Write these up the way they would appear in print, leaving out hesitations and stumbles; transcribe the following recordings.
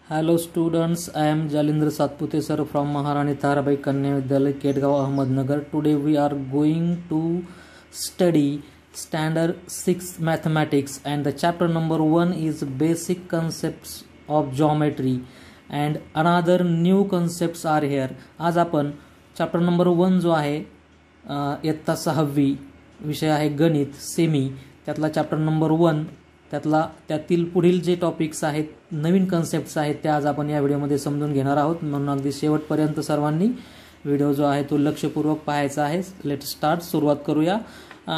Hello students, I am Jalindra Satpute sir from Maharani Tarabai Kanya Vidyalaya, Ketgaon, Ahmednagar. Today we are going to study standard 6 mathematics and the chapter number 1 is basic concepts of geometry and another new concepts are here. आज आपण chapter number 1 जो आहे इयत्ता 6वी विषय आहे गणित semi त्यातला chapter number 1 त्यातील पुढील जे टॉपिक्स आहेत नवीन कन्सेप्ट्स आहेत ते आज आपण या व्हिडिओमध्ये समजून घेणार आहोत म्हणून अगदी शेवटपर्यंत सर्वांनी व्हिडिओ जो आहे तो लक्षपूर्वक पाहायचा आहे. लेट स्टार्ट सुरुवात करूया.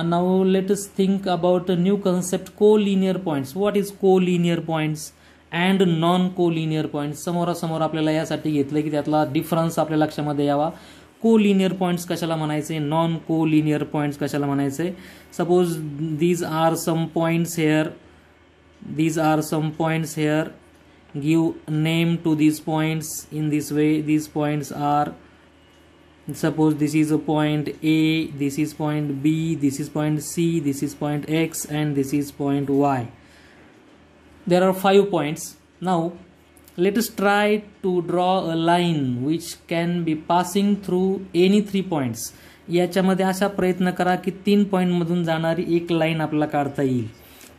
Now let us think about a new concept collinear points. What is collinear points and non collinear points. समोरासमोर आपल्याला यासाठी घेतलं की त्यातला डिफरन्स आपल्या लक्षामध्ये यावा. कोलिनियर पॉइंट्स कशाला म्हणायचे, नॉन कोलिनियर पॉइंट्स कशाला म्हणायचे. Suppose these are some points here. These are some points here. Give name to these points in this way. These points are, suppose this is a point A, this is point B, this is point C, this is point X and this is point Y. There are 5 points. Now let us try to draw a line which can be passing through any 3 points. याच्यामध्ये असा प्रयत्न करा की 3 point मधून जाणारी एक line आपल्याला काढता येईल.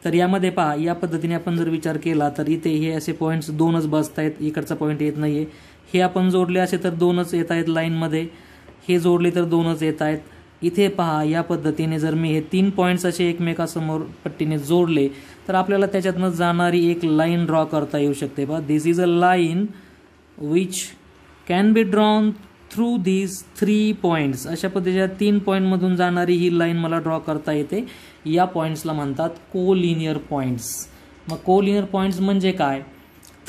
तर यामध्ये पहा या पद्धतीने आपण जर विचार केला तर इथे हे असे पॉइंट्स 2च बसतायत, इकडचा पॉइंट येत नाहीये. हे आपण जोडले असे तर 2च येत आहेत लाईनमध्ये, हे जोडले तर 2च येत आहेत. इथे पहा या पद्धतीने जर मी हे 3 पॉइंट्स असे एकमेकासमोर पट्टीने जोडले तर आपल्याला त्याच्यातनं जाणारी एक लाईन ड्रॉ करता येऊ शकते. पहा this is a line which can be drawn through these 3 points. अशा पद्धतीच्या 3 पॉइंटमधून जाणारी ही लाईन मला ड्रॉ करता येते. या पॉइंट्सला म्हणतात कोलिनियर पॉइंट्स. मग कोलिनियर पॉइंट्स म्हणजे काय.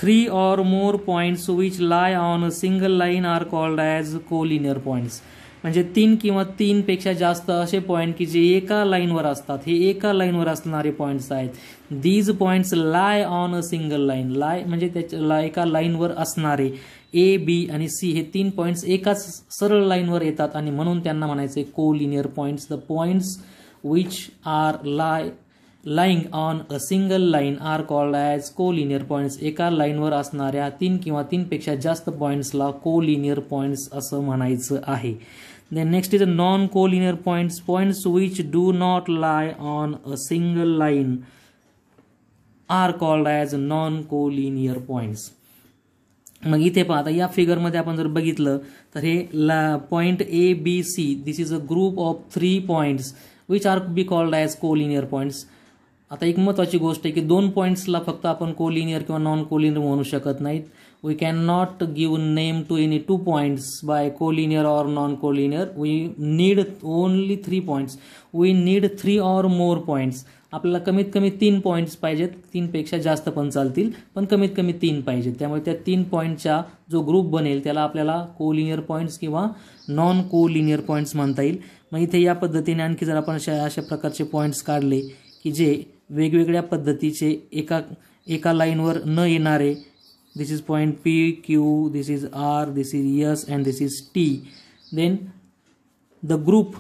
3 or more points which lie on a single line are called as collinear points. म्हणजे 3 किंवा 3 पेक्षा जास्त असे पॉइंट की जे एका लाईनवर असतात, हे एका लाईनवर असणारे पॉइंट्स आहेत. These points lie on a single line. Lie म्हणजे त्याच्या एका लाईनवर असणारे ए बी आणि सी हे 3 पॉइंट्स एकाच सरळ लाईनवर येतात आणि म्हणून त्यांना म्हणायचे collinear points. The points which are lying on a single line are called as collinear points. एका लाईनवर असणाऱ्या 3 किंवा 3 पेक्षा जास्त पॉइंट्सला कोलिनियर पॉइंट्स असं म्हणायचं आहे. Then next is a non-collinear points. Points which do not lie on a single line are called as non-collinear points. मग इथे पहा आता या फिगरमध्ये आपण जर बघितलं तर हे point A B C this is a group of 3 points which are be called as collinear points. आता एक महत्त्वाची गोष्ट आहे की 2 पॉइंट्सला फक्त आपण कोलिनियर किंवा नॉन कोलिनियर म्हणू शकत नाहीत. We can not give name to any 2 points by collinear or non collinear. We need only 3 points. We need 3 or more points. आपल्याला कमीत कमी 3 पॉइंट्स पाहिजेत. 3 पेक्षा जास्त पण चालतील पण कमीत कमी 3 पाहिजेत. त्यामुळे त्या 3 पॉइंटचा जो ग्रुप बनेल त्याला आपल्याला कोलिनियर पॉइंट्स किंवा नॉन कोलिनियर पॉइंट्स म्हणता येईल. मग इथे या पद्धतीने आणखी जर आपण अशा प्रकारचे पॉइंट्स काढले की जे वेगवेगळ्या पद्धतीचे एका लाईनवर न येणारे. This is point P Q, this is R, this is S and this is T. Then the group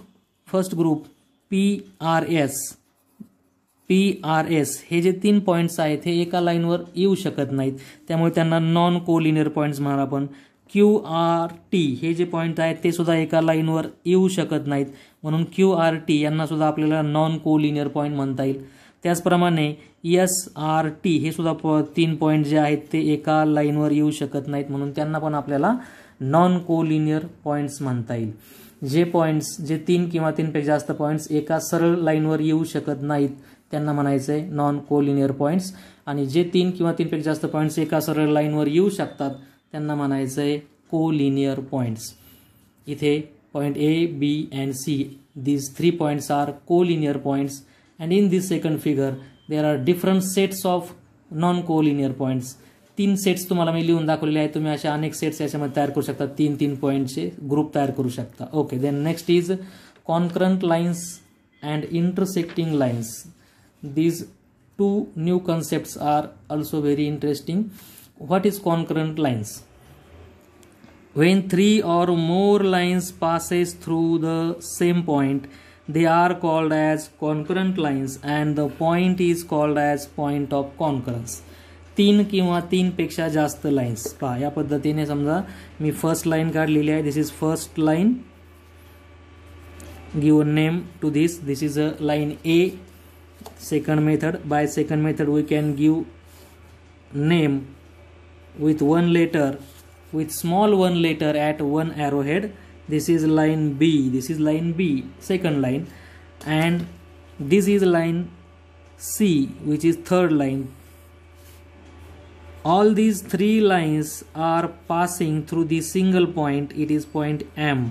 first group PRS हे जे 3 पॉइंट्स आहेत हे एका लाईनवर येऊ शकत नाहीत त्यामुळे त्यांना नॉन कोलिनियर पॉइंट्स म्हणा आपण. QRT हे जे पॉइंट आहेत ते सुद्धा एका लाईनवर येऊ शकत नाहीत म्हणून QRT यांना सुद्धा आपल्याला नॉन कोलिनियर पॉइंट म्हणता येईल. त्याचप्रमाणे SRT हे सुद्धा 3 पॉइंट जे आहेत ते एका लाईनवर येऊ शकत नाहीत म्हणून त्यांना पण आपल्याला नॉन कोलिनियर पॉइंट्स म्हणता येईल. जे पॉइंट्स जे 3 किंवा 3 पेक्षा जास्त पॉइंट्स एका सरळ लाईनवर येऊ शकत नाहीत त्यांना म्हणायचंय नॉन कोलिनियर पॉइंट्स आणि जे 3 किंवा 3 पेक्षा जास्त पॉइंट्स एका सरळ लाईनवर येऊ शकतात त्यांना म्हणायचंय कोलिनियर पॉइंट्स. इथे point A B and C these 3 points are collinear points and in this second figure there are different sets of non collinear points. 3 sets तुम्हाला मी लिहून दाखवलेले आहेत. तुम्ही अशा अनेक सेट्स याच्यामध्ये तयार करू शकता. 3 पॉइंटचे ग्रुप तयार करू शकता. Okay. Then next is concurrent lines and intersecting lines. These 2 new concepts are also very interesting. What is concurrent lines? When 3 or more lines passes through the same point, they are called as concurrent lines and the point is called as point of concurrence. तीन किंवा तीन पेक्षा जास्त lines. पहा या पद्धतीने समजा मी first line काढलेली आहे. This is first line. Give a name to this. This is a line A. Second method, by second method we can give name with one letter, with small one letter at one arrowhead. This is line B. This is line B, second line, and this is line C, which is third line. All these three lines are passing through the single point. It is point M.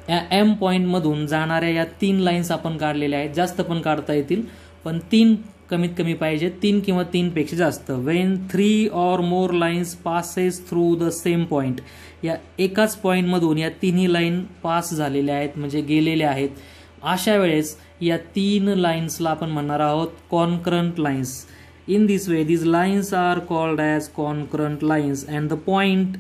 या M point मधून जाणाऱ्या या तीन lines आपण काढलेल्या आहेत. जास्त पण काढता येतील, पण तीन कमीत कमी पाहिजे, तीन किंवा तीन पेक्षा जास्त. Wien 3 or more lines passes through the same point. या एकाच पॉईंट मधून या तिन्ही लाईन पास झालेल्या आहेत, म्हणजे गेलेल्या आहेत. अशा वेळेस या तीन लाईन्सला आपण म्हणणार आहोत concurrent lines. In this way these lines are called as concurrent lines, and the point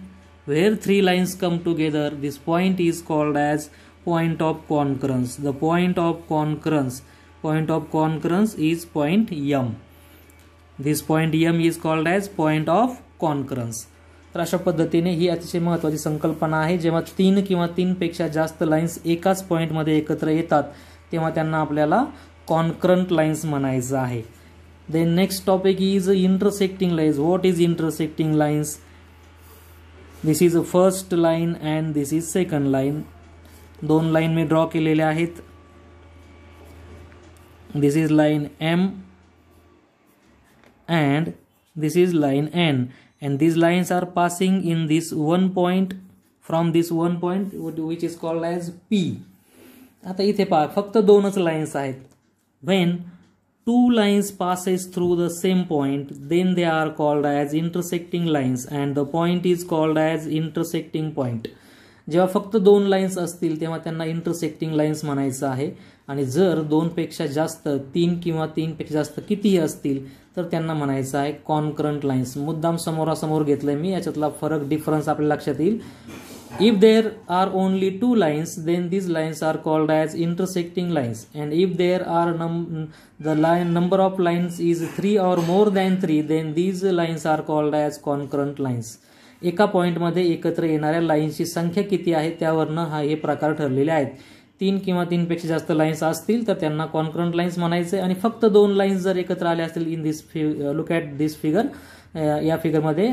where three lines come together, this point is called as point of concurrence. The point of concurrence is point M. This point M is called as point of concurrence. तर अशा पद्धतीने ही अतिशय महत्त्वाची संकल्पना आहे. जेव्हा तीन किंवा तीन पेक्षा जास्त लाईन्स एकाच पॉईंटमध्ये एकत्र येतात तेव्हा त्यांना आपल्याला कॉन्करंट लाईन्स म्हणायचं आहे. Then next topic is intersecting lines. What is intersecting lines? This is a first line and this is second line. दोन लाईन मी ड्रॉ केलेल्या आहेत. This is line M and this is line N, and these lines are passing in this one point, from this one point which is called as P. आता इथे पहा फक्त दोनच lines आहेत. When two lines passes through the same point, then they are called as intersecting lines, and the point is called as intersecting point. जेव्हा फक्त दोन lines असतील तेव्हा त्यांना इंटरसेक्टिंग लाईन्स म्हणायचं आहे, आणि जर दोन पेक्षा जास्त, तीन किंवा तीन पेक्षा जास्त कितीही असतील तर त्यांना म्हणायचं आहे कॉन्करंट लाईन्स. मुद्दाम समोरासमोर घेतलंय मी, याच्यातला फरक डिफरन्स आपल्या लक्षात येईल. If there are only two lines, then these lines are called as intersecting lines, and if there are number of lines is 3 or more than 3, then these lines are called as concurrent lines. एका point मध्ये एकत्र येणाऱ्या लाईन्सची संख्या किती आहे त्यावरनं हे प्रकार ठरलेले आहेत. तीन किंवा तीन पेक्षा जास्त लाईन्स असतील तर त्यांना कॉन्करंट लाईन्स म्हणायचे, आणि फक्त दोन लाईन्स जर एकत्र आल्या असतील, in this look at this figure, या फिगरमध्ये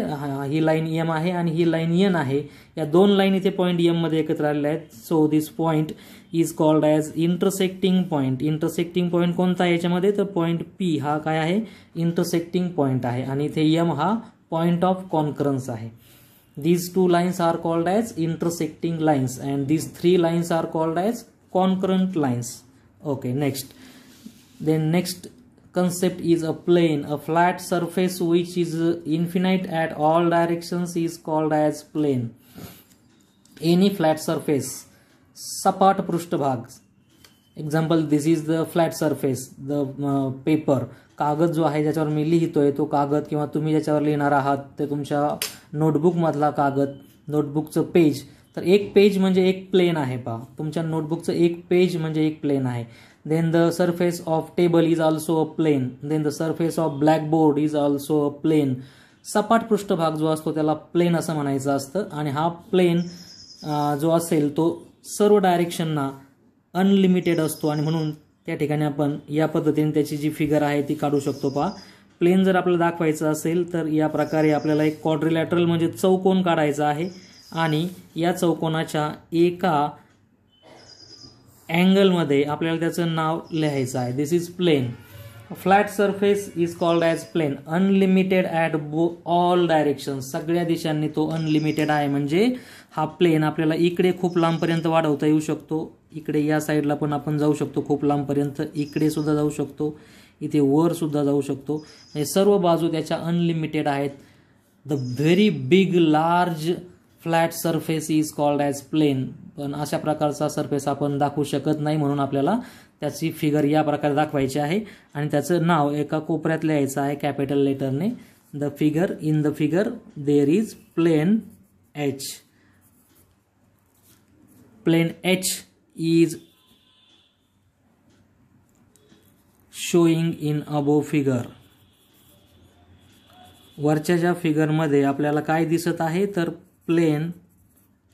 ही लाईन M आहे आणि ही लाईन N आहे. या दोन लाईन इथे पॉईंट M मध्ये एकत्र आलेल्या आहेत. So this point is called as intersecting point. Intersecting point कोणता आहे याच्यामध्ये, तर पॉईंट P हा काय आहे, इंटरसेक्टिंग पॉईंट आहे, आणि इथे M हा पॉईंट ऑफ कॉन्करन्स आहे. These two lines are called as intersecting lines, and these three lines are called as concurrent lines. Okay, next. Then next concept is a plane. A flat surface which is infinite at all directions is called as plane. Any flat surface, सपाट पृष्ठभाग. Example, this is the flat surface, the paper. कागद जो आहे ज्याच्यावर मी लिहितोय तो कागद, किंवा तुम्ही ज्याच्यावर लिहिणार आहात ते तुमच्या नोटबुक मधला कागद, नोटबुकचं पेज. तर एक पेज म्हणजे एक प्लेन आहे. पहा तुमच्या नोटबुकचं एक पेज म्हणजे एक प्लेन आहे. Then the surface of table is also a plane. Then the surface of blackboard is also a plane. सपाट पृष्ठभाग जो असतो त्याला प्लेन असं म्हणायचं असतं, आणि हा प्लेन जो असेल तो सर्व डायरेक्शनना अनलिमिटेड असतो, आणि म्हणून त्या ठिकाणी आपण या पद्धतीने त्याची जी फिगर आहे ती काढू शकतो. पहा प्लेन जर आपल्याला दाखवायचं असेल तर या प्रकारे आपल्याला एक क्वाड्रिलॅटरल म्हणजे चौकोन काढायचा आहे, आणि या चौकोनाच्या एका अँगलमध्ये आपल्याला त्याचं नाव लिहायचं आहे. This is plane. Flat surface is called as plane. Unlimited at all direction. सगळ्या दिशांनी तो अनलिमिटेड आहे, म्हणजे हा प्लेन आपल्याला इकडे खूप लांबपर्यंत वाढवता येऊ शकतो, इकडे या साईडला पण आपण जाऊ शकतो खूप लांबपर्यंत, इकडे सुद्धा जाऊ शकतो, इथे वर सुद्धा जाऊ शकतो. म्हणजे सर्व बाजू त्याच्या अनलिमिटेड आहेत. The very big large flat surface is called as plane. पण अशा प्रकारचा सरफेस आपण दाखवू शकत नाही, म्हणून आपल्याला त्याची फिगर या प्रकारे दाखवायची आहे, आणि त्याचं नाव एका कोपऱ्यात लिहायचं आहे कॅपिटल लेटरने. The figure, in the figure there is plane H. Plane H is showing in above figure. वरच्या ज्या फिगरमध्ये आपल्याला काय दिसत आहे तर प्लेन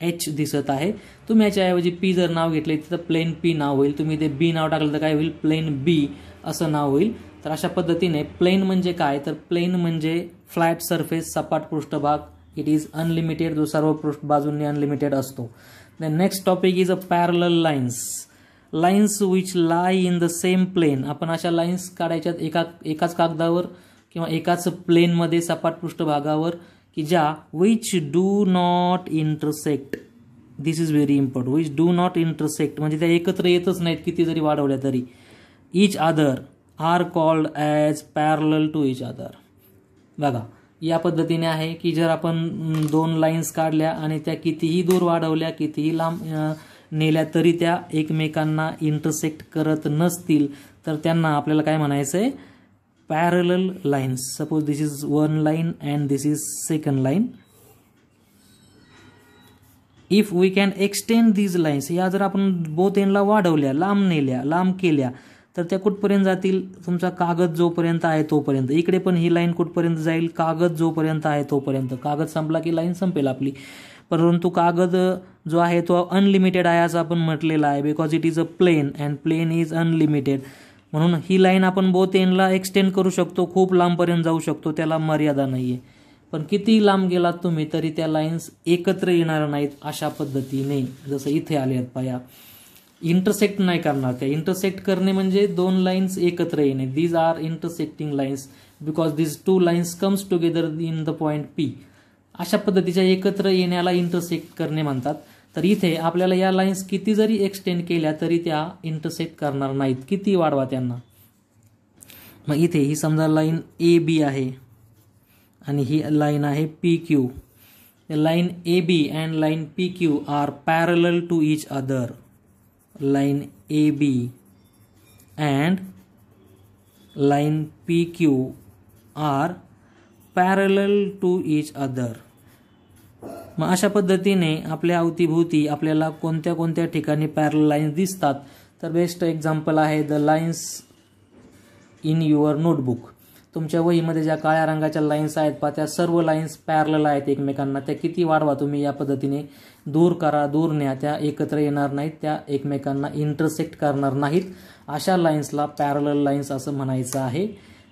एच दिसत आहे. तुम्ही याच्याऐवजी पी जर नाव घेतले तर प्लेन पी नाव होईल. तुम्ही ते बी नाव टाकलं तर काय होईल, प्लेन बी असं नाव होईल. तर अशा पद्धतीने प्लेन म्हणजे काय तर प्लेन म्हणजे फ्लॅट सरफेस, सपाट पृष्ठभाग. इट इज अनलिमिटेड, जो सर्व बाजूंनी अनलिमिटेड असतो. The next topic is a parallel lines. Lines which lie in the same plane. आपण अशा लाईन्स काढायच्यात एकाच कागदावर किंवा एकाच प्लेनमध्ये सपाट पृष्ठभागावर की ज्या which do not intersect. This is very important. Which do not intersect म्हणजे त्या एकत्र येतच नाहीत किती जरी वाढवल्या तरी. Each other are called as parallel to each other. बघा या पद्धतीने आहे की जर आपण दोन लाईन्स काढल्या आणि त्या कितीही दूर वाढवल्या, कितीही लांब नेल्या तरी त्या एकमेकांना इंटरसेक्ट करत नसतील तर त्यांना आपल्याला काय म्हणायचं आहे, parallel lines. Suppose this is one line and this is second line. If we can extend these lines, या जर आपण बोथ एंडला वाढवल्या, लांब नेल्या, लांब केल्या तर त्या कुठपर्यंत जातील, तुमचा कागद जोपर्यंत आहे तोपर्यंत. इकडे पण ही लाईन कुठपर्यंत जाईल, कागद जोपर्यंत आहे तोपर्यंत. कागद संपला की लाईन संपेल आपली. परंतु कागद जो आहे तो अनलिमिटेड आहे असं आपण म्हटलेलं आहे, because it is a plane and plane is unlimited. म्हणून ही लाईन आपण बोथ एंडला एक्सटेंड करू शकतो, खूप लांबपर्यंत जाऊ शकतो, त्याला मर्यादा नाही आहे. पण किती लांब गेलात तुम्ही तरी त्या लाईन्स एकत्र येणार नाहीत अशा पद्धतीने. जसं इथे आले आहेत पाया, इंटरसेक्ट नाही करणार त्या. इंटरसेक्ट करणे म्हणजे दोन लाईन्स एकत्र येणे. These are intersecting lines because these two lines comes together in the point P. अशा पद्धतीच्या एकत्र येण्याला इंटरसेक्ट करणे म्हणतात. तर इथे आपल्याला या लाईन्स किती जरी एक्सटेंड केल्या तरी त्या इंटरसेक्ट करणार नाहीत, किती वाढवा त्यांना. मग इथे ही समजा लाईन ए बी आहे आणि ही लाईन आहे P Q. Line A B and line P Q are parallel to each other. line AB and line PQ are parallel to each other. मग अशा पद्धतीने आपल्या अवतीभोवती आपल्याला कोणत्या कोणत्या ठिकाणी पॅरलल लाईन्स दिसतात. तर बेस्ट एक्झाम्पल आहे the lines in your notebook. तुमच्या वहीमध्ये ज्या काळ्या रंगाच्या लाईन्स आहेत पहा, त्या सर्व लाईन्स पॅरलल आहेत एकमेकांना. त्या किती वाढवा तुम्ही या पद्धतीने, दूर करा, दूर न्या, त्या एकत्र येणार नाहीत, त्या एकमेकांना इंटरसेक्ट करणार नाहीत. अशा लाईन्सला पॅरलल लाईन्स असं म्हणायचं आहे.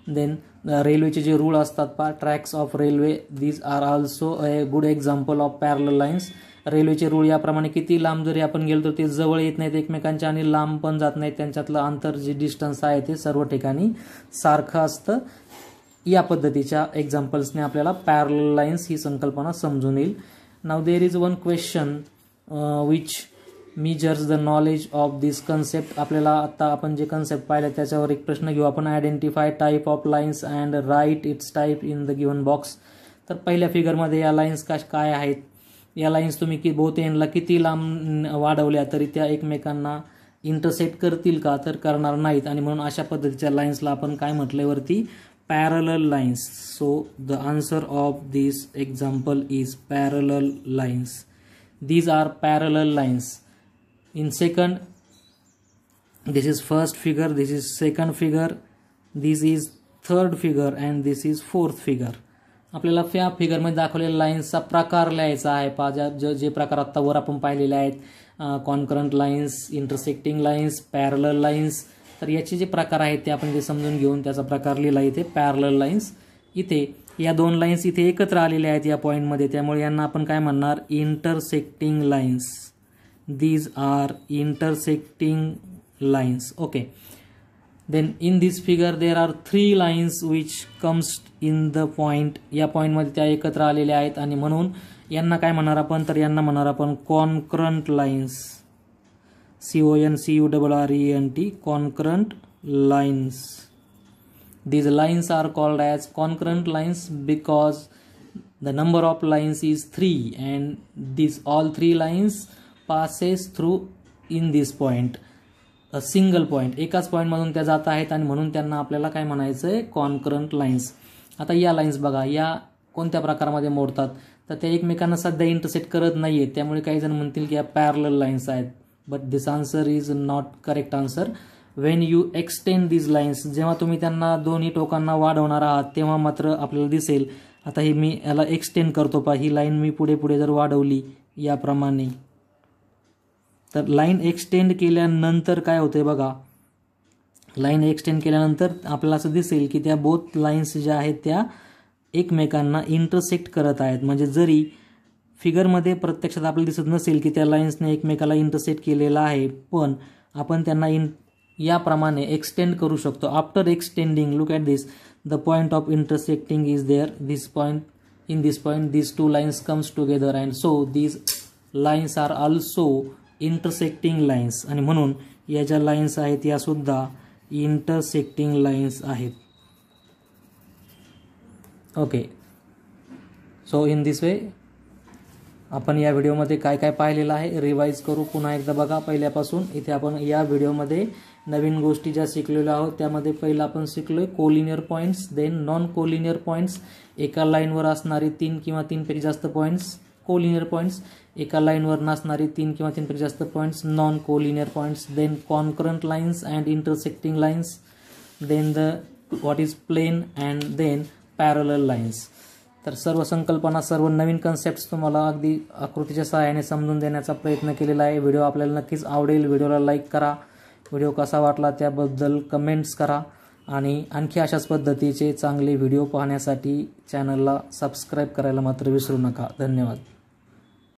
देन रेल्वेचे जे रूळ असतात पहा, tracks of railway, these are also a good example of parallel lines. रेल्वेचे रूळ याप्रमाणे किती लांब जरी आपण गेलो तर ते जवळ येत नाहीत एकमेकांच्या आणि लांब पण जात नाहीत. त्यांच्यातलं अंतर जे डिस्टन्स आहे ते सर्व ठिकाणी सारखं असतं. या पद्धतीच्या एक्झाम्पल्सने आपल्याला पॅरलल लाईन्स ही संकल्पना समजून येईल. Now there is one question which measures the knowledge of this concept. आपल्याला आता आपण जे कन्सेप्ट पाहिले त्याच्यावर एक प्रश्न घेऊ आपण. Identify type of lines and write its type in the given box. तर पहिल्या फिगरमध्ये या लाईन्स काय आहेत, या लाईन्स तुम्ही की बोथ एंडला किती लांब वाढवल्या तरी त्या एकमेकांना इंटरसेक्ट करतील का, तर करणार नाहीत. आणि म्हणून अशा पद्धतीच्या लाईन्सला आपण काय म्हटलंय वरती, parallel lines. So the answer of this example is parallel lines. These are parallel lines. In second, this is first figure, this is second figure, this is third figure and this is fourth figure. आपल्याला या फिगरमध्ये दाखवलेल्या लाईन्सचा प्रकार लिहायचा आहे. पहा जे प्रकार आता वर आपण पाहिलेले आहेत, concurrent lines, intersecting lines, parallel lines. तर याचे जे प्रकार आहेत ते आपण जे समजून घेऊन त्याचा प्रकार लिहिला इथे पॅरलल लाईन्स. इथे या दोन लाईन्स इथे एकत्र आलेल्या आहेत या पॉईंटमध्ये, त्यामुळे यांना आपण काय म्हणणार, intersecting lines. These are intersecting lines. Okay. Then in this figure there are 3 lines which comes in the point. या पॉईंटमध्ये त्या एकत्र आलेल्या आहेत आणि म्हणून यांना काय म्हणणार आपण, तर यांना म्हणणार आपण concurrent lines. CONCURRENT, concurrent lines. These lines are called as concurrent lines because the number of lines is 3 and these all 3 lines passes through in this point, a single point. एकाच पॉइंट मधून त्या जात आहेत आणि म्हणून त्यांना आपल्याला काय म्हणायचंय, कॉन्करंट लाईन्स. आता या लाईन्स बघा, या कोणत्या प्रकारामध्ये मोडतात, तर त्या एकमेकांना सध्या इंटरसेक्ट करत नाहीयेत, त्यामुळे काही जण म्हणतील की या पॅरलल लाईन्स आहेत. But this answer is not correct answer. Wien you extend these lines, जेव्हा तुम्ही त्यांना दोन्ही टोकांना वाढवणार आहात तेव्हा मात्र आपल्याला दिसेल आता ही मी याला एक्सटेंड करतो पहा, ही लाईन मी पुढे पुढे जर वाढवली याप्रमाणे, तर लाईन एक्सटेंड केल्यानंतर काय होते बघा, लाईन एक्सटेंड केल्यानंतर आपल्याला असं दिसेल की त्या बोथ लाईन्स ज्या आहेत त्या एकमेकांना इंटरसेक्ट करत आहेत. म्हणजे जरी फिगरमध्ये प्रत्यक्षात आपल्याला दिसत नसेल की त्या लाईन्सने एकमेकाला इंटरसेक्ट केलेला आहे, पण आपण त्यांना याप्रमाणे एक्सटेंड करू शकतो. After extending, look at this, the point of intersecting is there, this point, in this point these two lines comes together and so these lines are also intersecting lines. आणि म्हणून या ज्या लाईन्स आहेत या सुद्धा intersecting lines आहेत. Okay, so in this way आपण या व्हिडिओमध्ये काय काय पाहिलेलं आहे रिवाइज करू पुन्हा एकदा बघा पहिल्यापासून. इथे आपण या व्हिडिओमध्ये नवीन गोष्टी ज्या शिकलेलो आहोत त्यामध्ये पहिला आपण शिकलोय collinear points, then non collinear points, एका लाईनवर असणारे 3 किंवा 3 पेक्षा जास्त पॉईंट्स कोलिनियर पॉईंट्स, एका लाईनवर नसणारे 3 किंवा 3 पेक्षा जास्त points non collinear points, then concurrent lines and intersecting lines, then the what is plane and then parallel lines. तर सर्व संकल्पना, सर्व नवीन कन्सेप्ट्स तुम्हाला अगदी आकृतीच्या सहाय्याने समजून देण्याचा प्रयत्न केलेला आहे. व्हिडिओ आपल्याला नक्कीच आवडेल. व्हिडिओला लाईक करा, व्हिडिओ कसा वाटला त्याबद्दल कमेंट्स करा आणि आणखी अशाच पद्धतीचे चांगले व्हिडिओ पाहण्यासाठी चॅनलला सबस्क्राईब करायला मात्र विसरू नका. धन्यवाद.